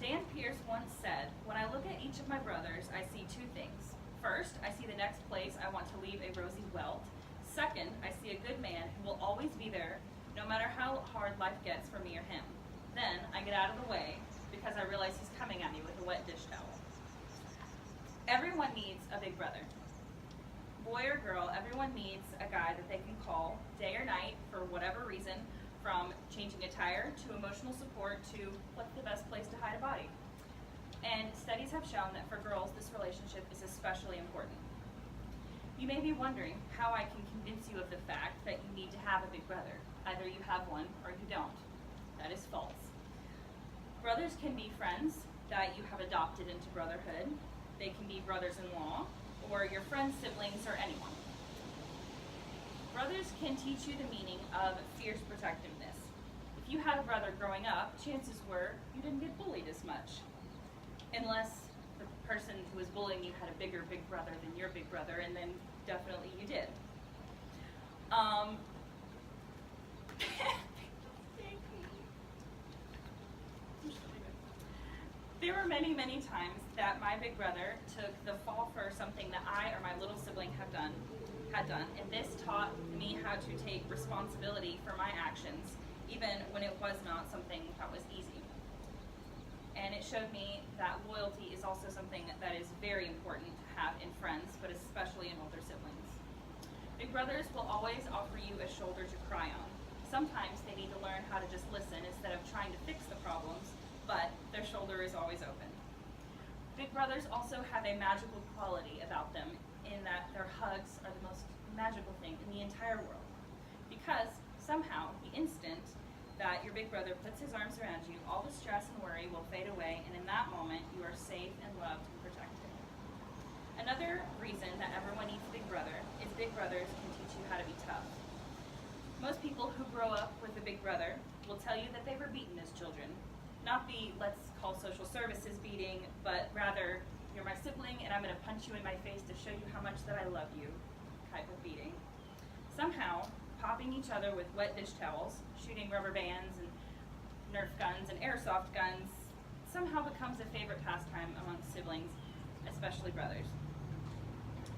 Dan Pierce once said, "When I look at each of my brothers, I see two things. First, I see the next place I want to leave a rosy welt. Second, I see a good man who will always be there, no matter how hard life gets for me or him. Then I get out of the way because I realize he's coming at me with a wet dish towel." Everyone needs a big brother. Boy or girl, everyone needs a guy that they can call day or night for whatever reason, from changing a tire to emotional support to what's the best place to hide a body. And studies have shown that for girls, this relationship is especially important. You may be wondering how I can convince you of the fact that you need to have a big brother. Either you have one or you don't. That is false. Brothers can be friends that you have adopted into brotherhood. They can be brothers-in-law, or your friends, siblings, or anyone. Brothers can teach you the meaning of fierce protectiveness. If you had a brother growing up, chances were you didn't get bullied as much. Unless the person who was bullying you had a big brother than your big brother, and then definitely you did. There were many times that my big brother took the fall for something that I or my little sibling had done, and this taught me how to take responsibility for my actions, even when it was not something that was easy. And it showed me that loyalty is also something that is very important to have in friends, but especially in older siblings. Big brothers will always offer you a shoulder to cry on. Sometimes they need to learn how to just listen instead of trying to fix the problems, but their shoulder is always open. Big brothers also have a magical quality about them in that their hugs are the most magical thing in the entire world. Because somehow, the instant that your big brother puts his arms around you, all the stress and worry will fade away, and in that moment, you are safe and loved and protected. Another reason that everyone needs a big brother is big brothers can teach you how to be tough. Most people who grow up with a big brother will tell you that they were beaten as children. Not the let's call social services beating, but rather, you're my sibling and I'm going to punch you in my face to show you how much that I love you type of beating. Somehow, popping each other with wet dish towels, shooting rubber bands and Nerf guns and airsoft guns somehow becomes a favorite pastime amongst siblings, especially brothers.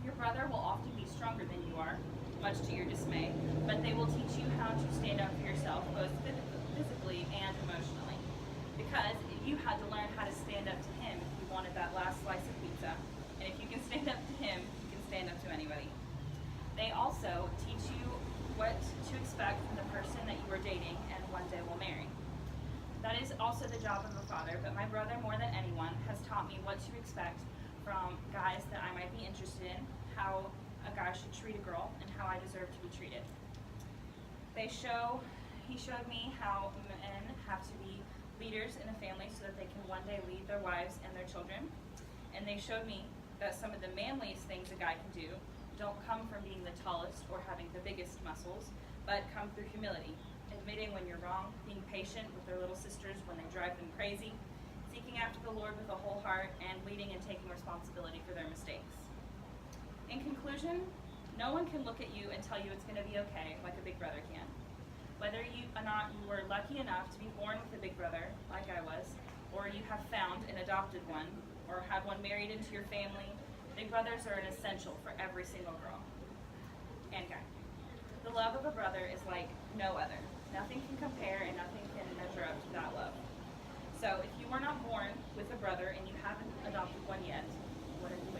Your brother will often be stronger than you are, much to your dismay, but they will teach you how to stand up for yourself, both physically and emotionally. Because you had to learn how to stand up to him if you wanted that last slice of pizza. And if you can stand up to him, you can stand up to anybody. They also teach you what to expect from the person that you are dating and one day will marry. That is also the job of a father, but my brother, more than anyone, has taught me what to expect from guys that I might be interested in, how a guy should treat a girl, and how I deserve to be treated. He showed me how men have to be leaders in a family so that they can one day lead their wives and their children. And they showed me that some of the manliest things a guy can do don't come from being the tallest or having the biggest muscles, but come through humility, admitting when you're wrong, being patient with their little sisters when they drive them crazy, seeking after the Lord with a whole heart, and leading and taking responsibility for their mistakes. In conclusion, no one can look at you and tell you it's going to be okay like a big brother can. Whether you or not you were lucky enough to be born with a big brother, like I was, or you have found and adopted one, or had one married into your family, big brothers are an essential for every single girl and guy. The love of a brother is like no other. Nothing can compare and nothing can measure up to that love. So if you were not born with a brother and you haven't adopted one yet, what are you waiting for?